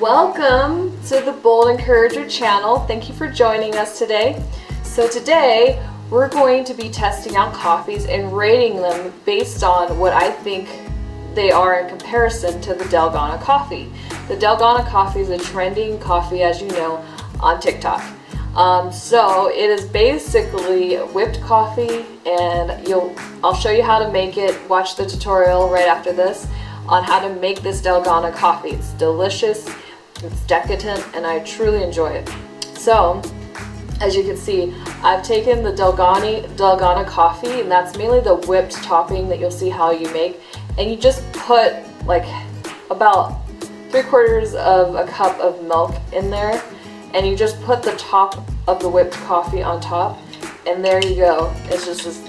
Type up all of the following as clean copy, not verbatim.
Welcome to the Bold Encourager channel. Thank you for joining us today. So today we're going to be testing out coffees and rating them based on what I think they are in comparison to the Dalgona Coffee. The Dalgona Coffee is a trending coffee, as you know, on TikTok. So it is basically whipped coffee, and I'll show you how to make it. Watch the tutorial right after this on how to make this Dalgona coffee. It's delicious, it's decadent, and I truly enjoy it. So, as you can see, I've taken the Dalgona coffee, and that's mainly the whipped topping that you'll see how you make, and you just put like about 3/4 of a cup of milk in there, and you just put the top of the whipped coffee on top, and there you go. It's just this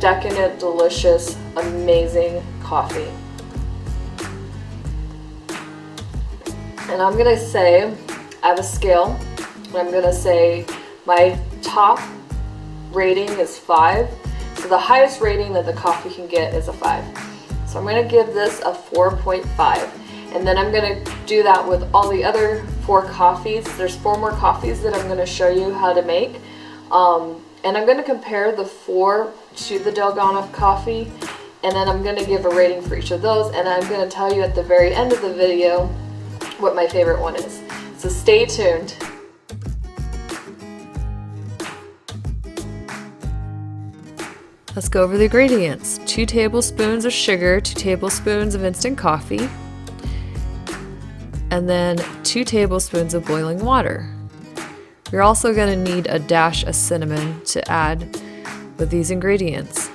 decadent, delicious, amazing coffee. And I'm gonna say, I have a scale, and I'm gonna say my top rating is 5. So the highest rating that the coffee can get is a 5. So I'm gonna give this a 4.5. And then I'm gonna do that with all the other 4 coffees. There's 4 more coffees that I'm gonna show you how to make. And I'm gonna compare the 4 to the Dalgona coffee, and then I'm gonna give a rating for each of those, and I'm gonna tell you at the very end of the video what my favorite one is. So stay tuned. Let's go over the ingredients. 2 tablespoons of sugar, 2 tablespoons of instant coffee, and then 2 tablespoons of boiling water. You're also going to need a dash of cinnamon to add with these ingredients.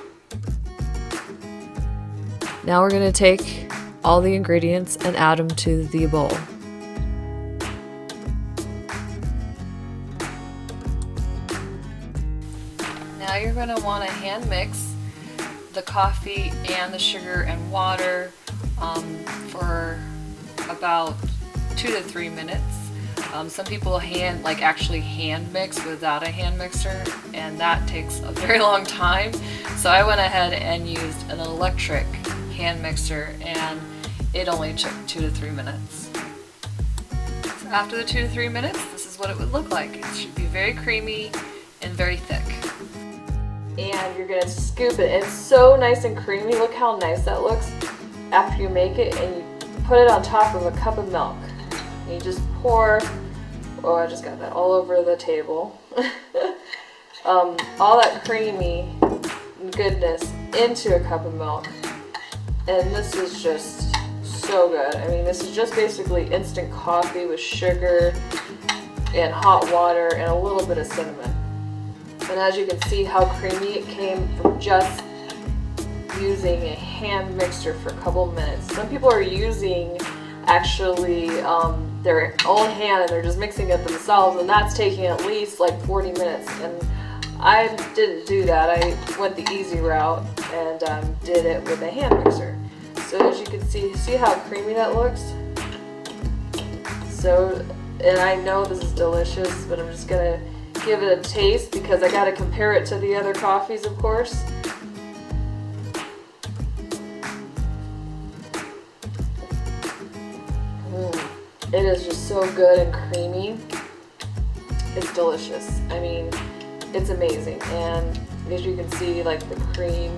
Now we're going to take all the ingredients and add them to the bowl. Now you're going to want to hand mix the coffee and the sugar and water for about 2 to 3 minutes. Some people actually hand mix without a hand mixer, and that takes a very long time. So I went ahead and used an electric hand mixer, and it only took 2 to 3 minutes. So after the 2 to 3 minutes, this is what it would look like. It should be very creamy and very thick. And you're gonna scoop it. It's so nice and creamy. Look how nice that looks after you make it, and you put it on top of a cup of milk. And you just pour, oh, I just got that all over the table. All that creamy goodness into a cup of milk. And this is just so good. I mean, this is just basically instant coffee with sugar and hot water and a little bit of cinnamon. And as you can see how creamy it came from just using a hand mixer for a couple minutes. Some people are using actually their own hand, and they're just mixing it themselves, and that's taking at least like 40 minutes. And I didn't do that. I went the easy route and did it with a hand mixer. So as you can see how creamy that looks? So, and I know this is delicious, but I'm just gonna give it a taste because I gotta compare it to the other coffees, of course. It is just so good and creamy. It's delicious. I mean, it's amazing. And as you can see, like the cream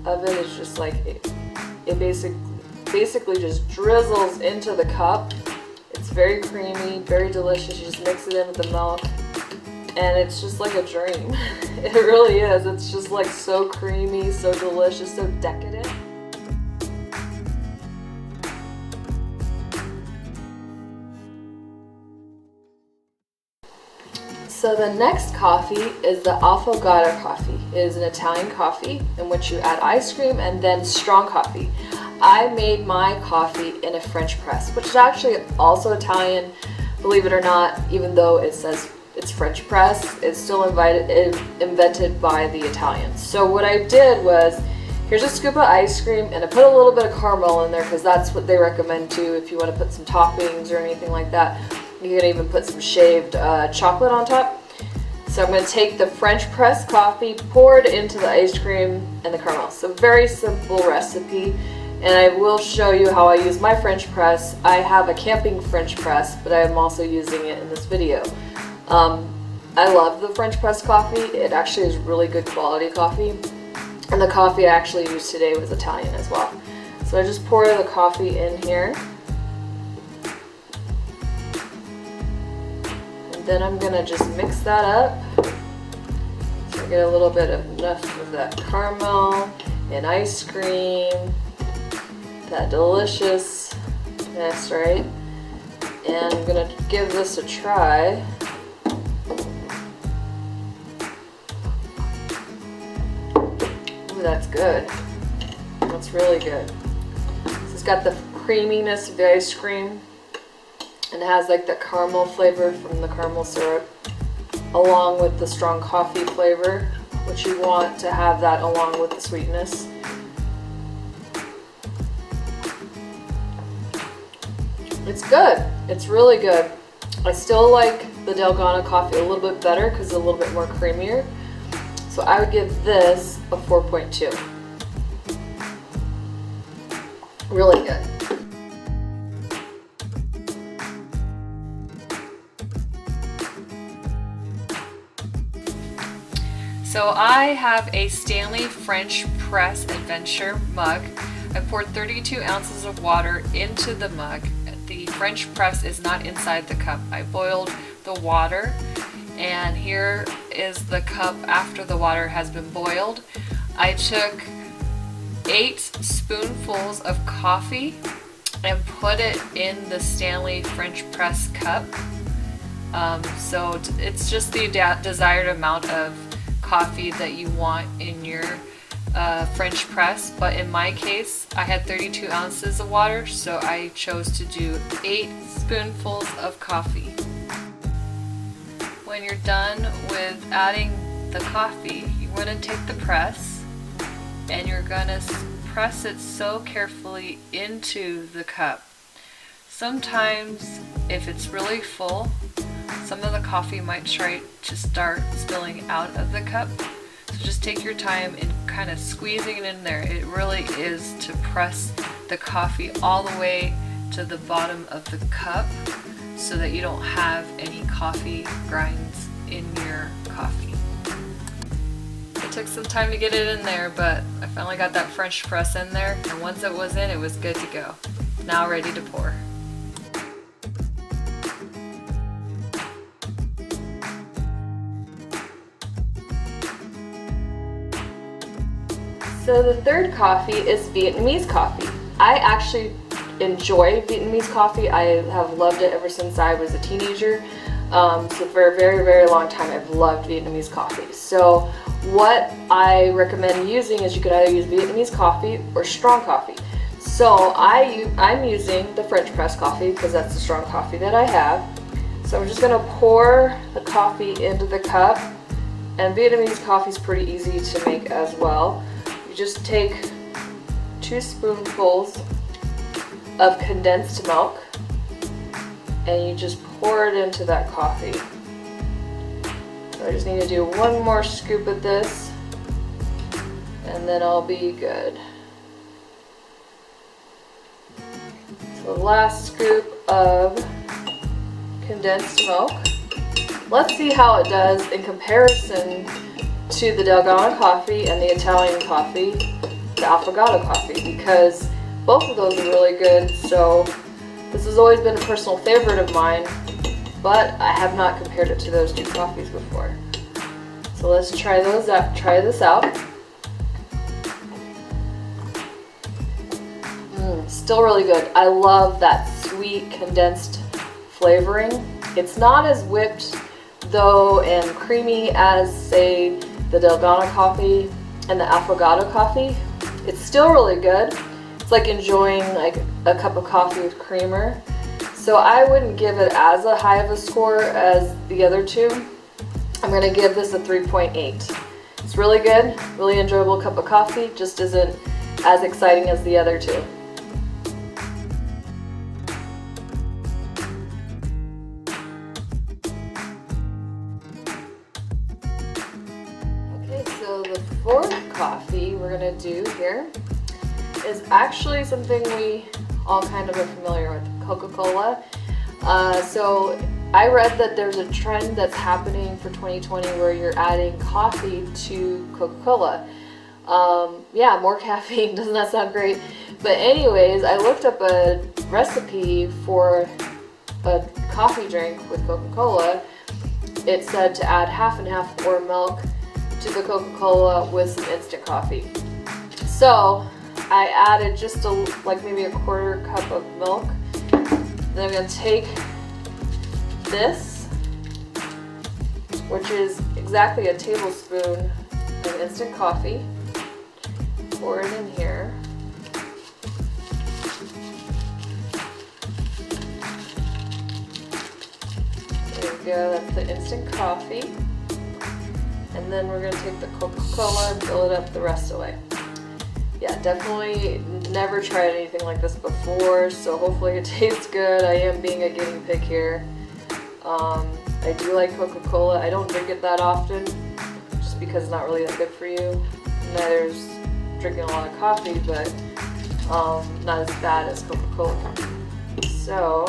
of it is just like, it basically just drizzles into the cup. It's very creamy, very delicious. You just mix it in with the milk, and it's just like a dream. It really is. It's just like so creamy, so delicious, so decadent. So the next coffee is the Affogato coffee. It is an Italian coffee in which you add ice cream and then strong coffee. I made my coffee in a French press, which is actually also Italian, believe it or not. Even though it says it's French press, it's still invented by the Italians. So what I did was, here's a scoop of ice cream, and I put a little bit of caramel in there because that's what they recommend too if you want to put some toppings or anything like that. You can even put some shaved chocolate on top. So I'm going to take the French press coffee, pour it into the ice cream and the caramel. So very simple recipe. And I will show you how I use my French press. I have a camping French press, but I'm also using it in this video. I love the French press coffee. It actually is really good quality coffee. And the coffee I actually used today was Italian as well. So I just pour the coffee in here. And then I'm gonna just mix that up. So I get a little bit of enough of that caramel and ice cream. That deliciousness, right? And I'm gonna give this a try. Ooh, that's good. That's really good. So it's got the creaminess of the ice cream, and it has like the caramel flavor from the caramel syrup, along with the strong coffee flavor, which you want to have that along with the sweetness. It's good. It's really good. I still like the Dalgona coffee a little bit better because it's a little bit more creamier. So I would give this a 4.2. Really good. So I have a Stanley French Press Adventure mug. I poured 32 ounces of water into the mug. The French press is not inside the cup. I boiled the water, and here is the cup after the water has been boiled. I took 8 spoonfuls of coffee and put it in the Stanley French press cup. So it's just the desired amount of coffee that you want in your French press, but in my case I had 32 ounces of water, so I chose to do 8 spoonfuls of coffee. When you're done with adding the coffee, you want to take the press and you're going to press it so carefully into the cup. Sometimes if it's really full, some of the coffee might try to start spilling out of the cup. So just take your time in kind of squeezing it in there. It really is to press the coffee all the way to the bottom of the cup so that you don't have any coffee grinds in your coffee. It took some time to get it in there, but I finally got that French press in there, and once it was in, it was good to go. Now ready to pour. So the third coffee is Vietnamese coffee. I actually enjoy Vietnamese coffee. I have loved it ever since I was a teenager. So for a very, very long time I've loved Vietnamese coffee. So what I recommend using is you could either use Vietnamese coffee or strong coffee. So I'm using the French press coffee because that's the strong coffee that I have. So I'm just going to pour the coffee into the cup, and Vietnamese coffee is pretty easy to make as well. Just take 2 spoonfuls of condensed milk and you just pour it into that coffee. So I just need to do one more scoop of this and then I'll be good. So the last scoop of condensed milk. Let's see how it does in comparison to the Dalgona coffee and the Italian coffee, the Affogato coffee, because both of those are really good. So this has always been a personal favorite of mine, but I have not compared it to those 2 coffees before. So let's try those out. Try this out. Still really good. I love that sweet condensed flavoring. It's not as whipped though and creamy as, say, the Dalgona coffee and the Affogato coffee. It's still really good. It's like enjoying like a cup of coffee with creamer. So I wouldn't give it as a high of a score as the other 2. I'm going to give this a 3.8. It's really good, really enjoyable cup of coffee, just isn't as exciting as the other 2. So the fourth coffee we're going to do here is actually something we all kind of are familiar with, Coca-Cola. So I read that there's a trend that's happening for 2020 where you're adding coffee to Coca-Cola. Yeah, more caffeine, doesn't that sound great? But anyways, I looked up a recipe for a coffee drink with Coca-Cola. It said to add half and half or milk to the Coca-Cola with some instant coffee. So I added just like maybe a quarter cup of milk. Then I'm going to take this, which is exactly a tablespoon of instant coffee, pour it in here. There we go, that's the instant coffee. And then we're going to take the Coca-Cola and fill it up the rest of the way. Yeah, definitely never tried anything like this before, so hopefully it tastes good. I am being a guinea pig here. I do like Coca-Cola. I don't drink it that often, just because it's not really that good for you. Neither is drinking a lot of coffee, but not as bad as Coca-Cola. So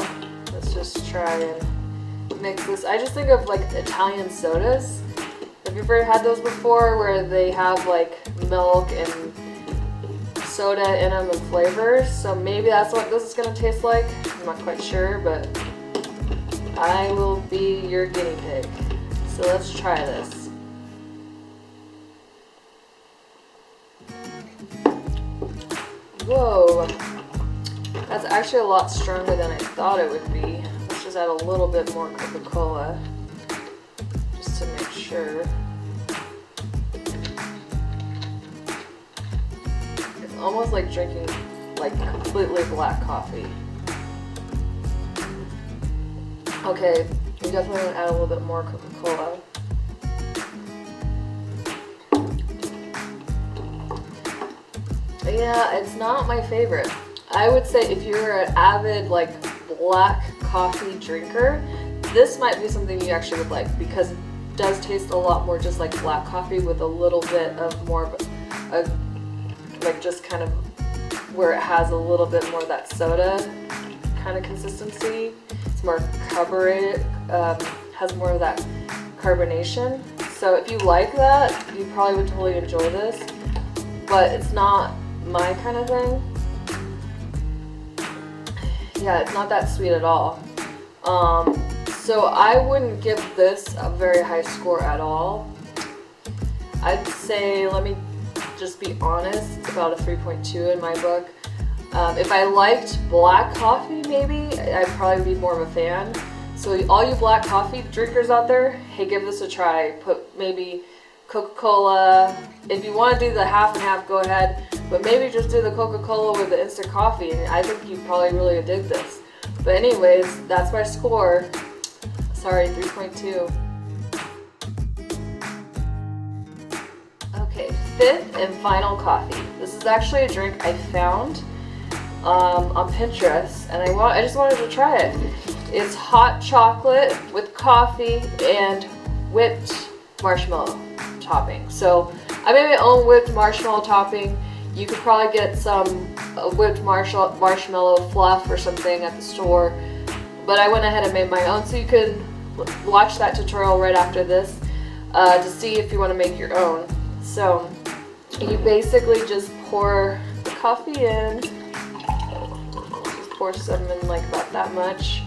let's just try and mix this. I just think of like Italian sodas. Have you ever had those before, where they have like milk and soda in them and flavors? So maybe that's what this is going to taste like. I'm not quite sure, but I will be your guinea pig. So let's try this. Whoa, that's actually a lot stronger than I thought it would be. Let's just add a little bit more Coca-Cola just to make sure. Almost like drinking like completely black coffee. Okay, you definitely want to add a little bit more Coca-Cola. Yeah, it's not my favorite. I would say if you're an avid like black coffee drinker, this might be something you actually would like, because it does taste a lot more just like black coffee with a little bit of more of a like just kind of where it has a little bit more of that soda kind of consistency. It's more carbonated, has more of that carbonation. So if you like that, you probably would totally enjoy this, but it's not my kind of thing. Yeah, it's not that sweet at all. So I wouldn't give this a very high score at all. I'd say, let me just be honest, it's about a 3.2 in my book. If I liked black coffee, maybe I'd probably be more of a fan. So all you black coffee drinkers out there, hey, give this a try. Put maybe Coca-Cola. If you want to do the half and half, go ahead, but maybe just do the Coca-Cola with the instant coffee, and I think you probably really dig this. But anyways, that's my score. Sorry, 3.2. Okay, fifth and final coffee. This is actually a drink I found on Pinterest, and I just wanted to try it. It's hot chocolate with coffee and whipped marshmallow topping. So I made my own whipped marshmallow topping. You could probably get some whipped marshmallow fluff or something at the store, but I went ahead and made my own, so you can watch that tutorial right after this to see if you want to make your own. So you basically just pour the coffee in, just pour some in like about that much.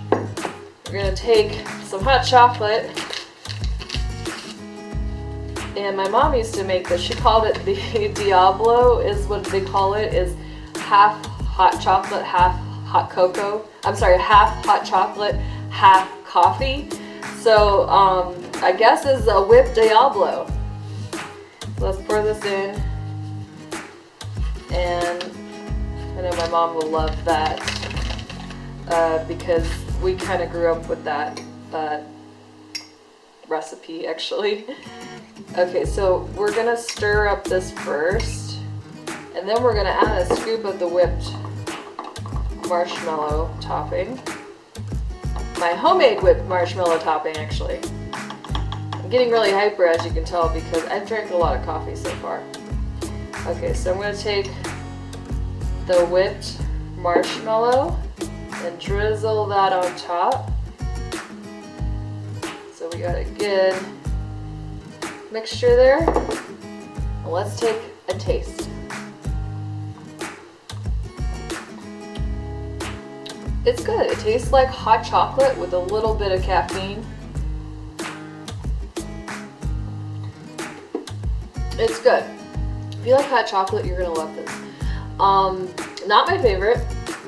We're going to take some hot chocolate, and my mom used to make this. She called it the Diablo, is what they call it, is half hot chocolate, half hot cocoa. I'm sorry, half hot chocolate, half coffee. So I guess is a Whipped Diablo. So let's pour this in, and I know my mom will love that because we kind of grew up with that recipe actually. Okay, so we're gonna stir up this first, and then we're gonna add a scoop of the whipped marshmallow topping. My homemade whipped marshmallow topping, actually. I'm getting really hyper, as you can tell, because I've drank a lot of coffee so far. Okay, so I'm going to take the whipped marshmallow and drizzle that on top. So we got a good mixture there. Let's take a taste. It's good. It tastes like hot chocolate with a little bit of caffeine. It's good. If you like hot chocolate, you're gonna love this. Not my favorite.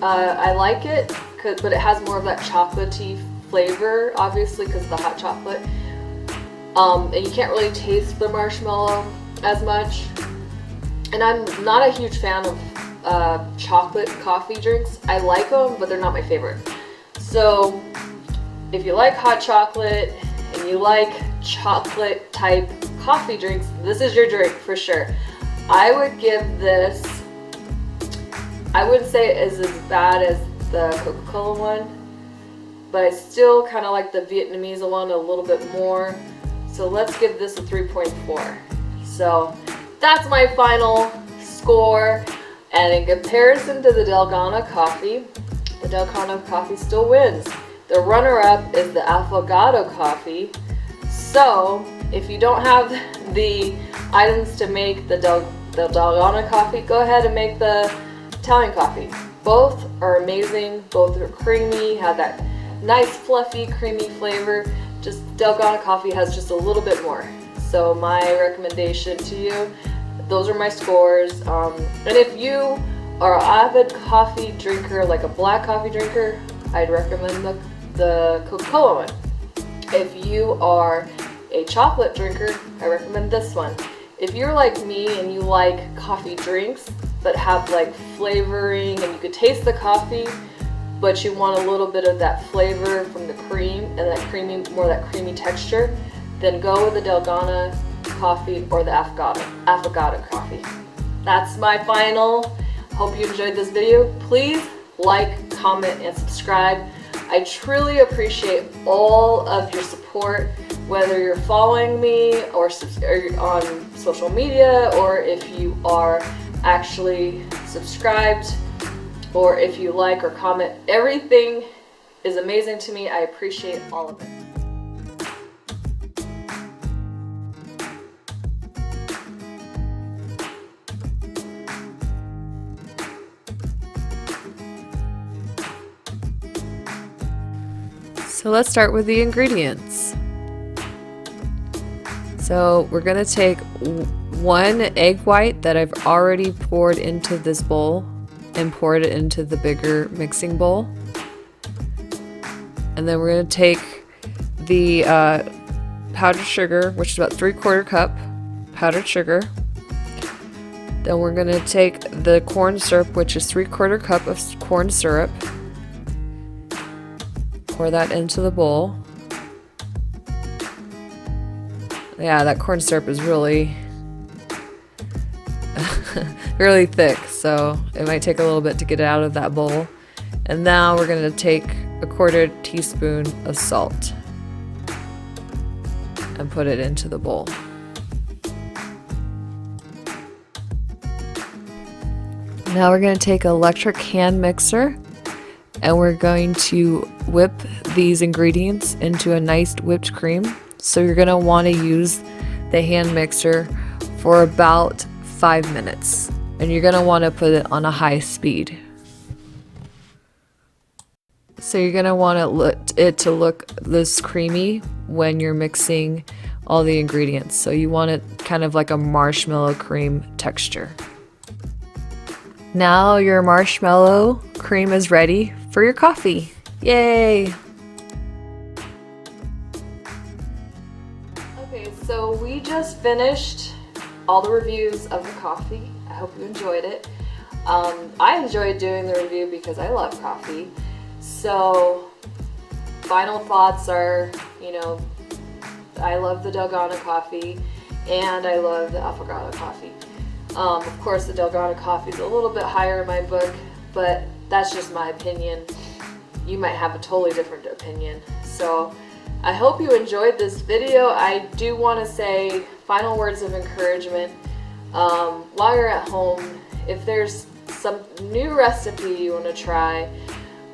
I like it, but it has more of that chocolatey flavor, obviously, because of the hot chocolate. And you can't really taste the marshmallow as much. And I'm not a huge fan of chocolate coffee drinks. I like them, but they're not my favorite. So if you like hot chocolate and you like chocolate type coffee drinks, this is your drink for sure. I would give this, I wouldn't say it is as bad as the Coca-Cola one, but I still kind of like the Vietnamese one a little bit more. So let's give this a 3.4. So that's my final score. And in comparison to the Dalgona Coffee, the Dalgona Coffee still wins. The runner-up is the Affogato Coffee. So if you don't have the items to make the Dalgona Coffee, go ahead and make the Italian coffee. Both are amazing. Both are creamy, have that nice fluffy creamy flavor. Just Dalgona Coffee has just a little bit more. So my recommendation to you, those are my scores. And if you are an avid coffee drinker, like a black coffee drinker, I'd recommend the Coca-Cola one. If you are a chocolate drinker, I recommend this one. If you're like me and you like coffee drinks that have like flavoring and you could taste the coffee, but you want a little bit of that flavor from the cream and that creamy, more that creamy texture, then go with the Dalgona Coffee or the Affogato Coffee. That's my final. Hope you enjoyed this video. Please like, comment, and subscribe. I truly appreciate all of your support, whether you're following me or on social media, or if you are actually subscribed, or if you like or comment. Everything is amazing to me. I appreciate all of it. So let's start with the ingredients. So we're gonna take one egg white that I've already poured into this bowl and poured it into the bigger mixing bowl. And then we're gonna take the powdered sugar, which is about 3/4 cup powdered sugar. Then we're gonna take the corn syrup, which is 3/4 cup of corn syrup. Pour that into the bowl. Yeah, that corn syrup is really really thick, so it might take a little bit to get it out of that bowl. And now we're going to take a 1/4 teaspoon of salt and put it into the bowl. Now we're going to take an electric hand mixer and we're going to whip these ingredients into a nice whipped cream. So you're going to want to use the hand mixer for about 5 minutes. And you're going to want to put it on a high speed. So you're going to want it to look this creamy when you're mixing all the ingredients. So you want it kind of like a marshmallow cream texture. Now your marshmallow cream is ready for your coffee. Yay! Okay, so we just finished all the reviews of the coffee. I hope you enjoyed it. I enjoyed doing the review because I love coffee. So final thoughts are, I love the Dalgona Coffee and I love the Affogato Coffee. Of course, the Dalgona Coffee is a little bit higher in my book, but that's just my opinion. You might have a totally different opinion. So I hope you enjoyed this video. I do want to say final words of encouragement. While you're at home, if there's some new recipe you want to try,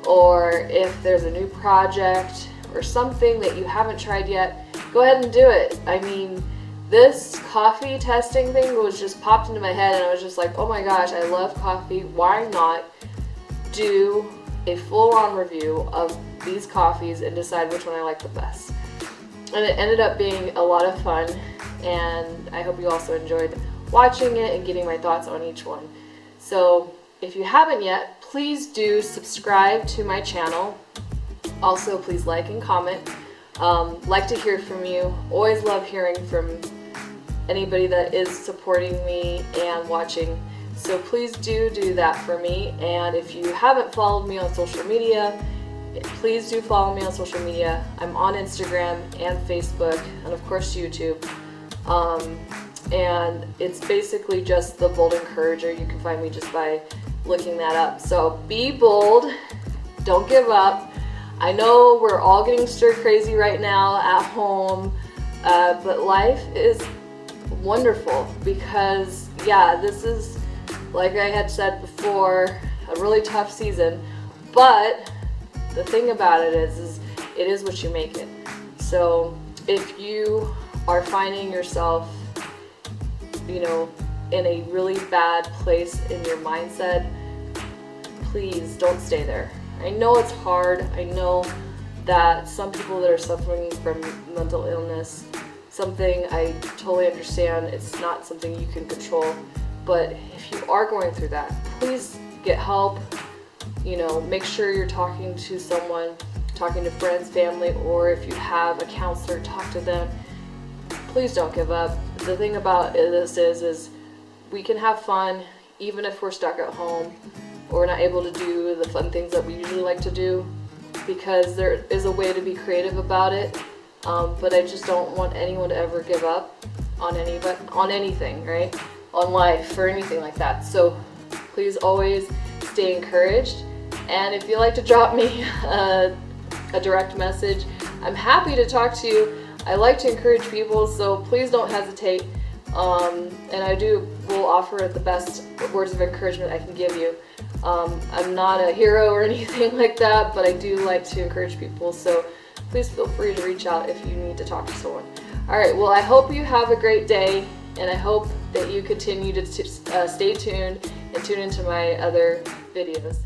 or if there's a new project or something that you haven't tried yet, go ahead and do it. I mean, this coffee testing thing was just popped into my head, and I was just like, oh my gosh, I love coffee. Why not do a full-on review of these coffees and decide which one I like the best? And it ended up being a lot of fun, and I hope you also enjoyed watching it and getting my thoughts on each one. So if you haven't yet, please do subscribe to my channel. Also, please like and comment. Like to hear from you. Always love hearing from anybody that is supporting me and watching. So please do that for me. And if you haven't followed me on social media, please do follow me on social media. I'm on Instagram and Facebook, and of course YouTube. And it's basically just the Bold Encourager. You can find me just by looking that up. So be bold, don't give up. I know we're all getting stir crazy right now at home, but life is wonderful because, yeah, this is, like I had said before, a really tough season, but the thing about it is it is what you make it. So if you are finding yourself, you know, in a really bad place in your mindset, please don't stay there. I know it's hard. I know that some people that are suffering from mental illness, something I totally understand, it's not something you can control. But if you are going through that, please get help. You know, make sure you're talking to someone, talking to friends, family, or if you have a counselor, talk to them. Please don't give up. The thing about this is we can have fun even if we're stuck at home or we're not able to do the fun things that we usually like to do, because there is a way to be creative about it. But I just don't want anyone to ever give up on anything, right? On life or anything like that. So please always stay encouraged. And if you'd like to drop me a direct message, I'm happy to talk to you. I like to encourage people, so please don't hesitate. And I will offer the best words of encouragement I can give you. I'm not a hero or anything like that, but I do like to encourage people, so please feel free to reach out if you need to talk to someone. Alright, well, I hope you have a great day, and I hope that you continue to stay tuned and tune into my other videos.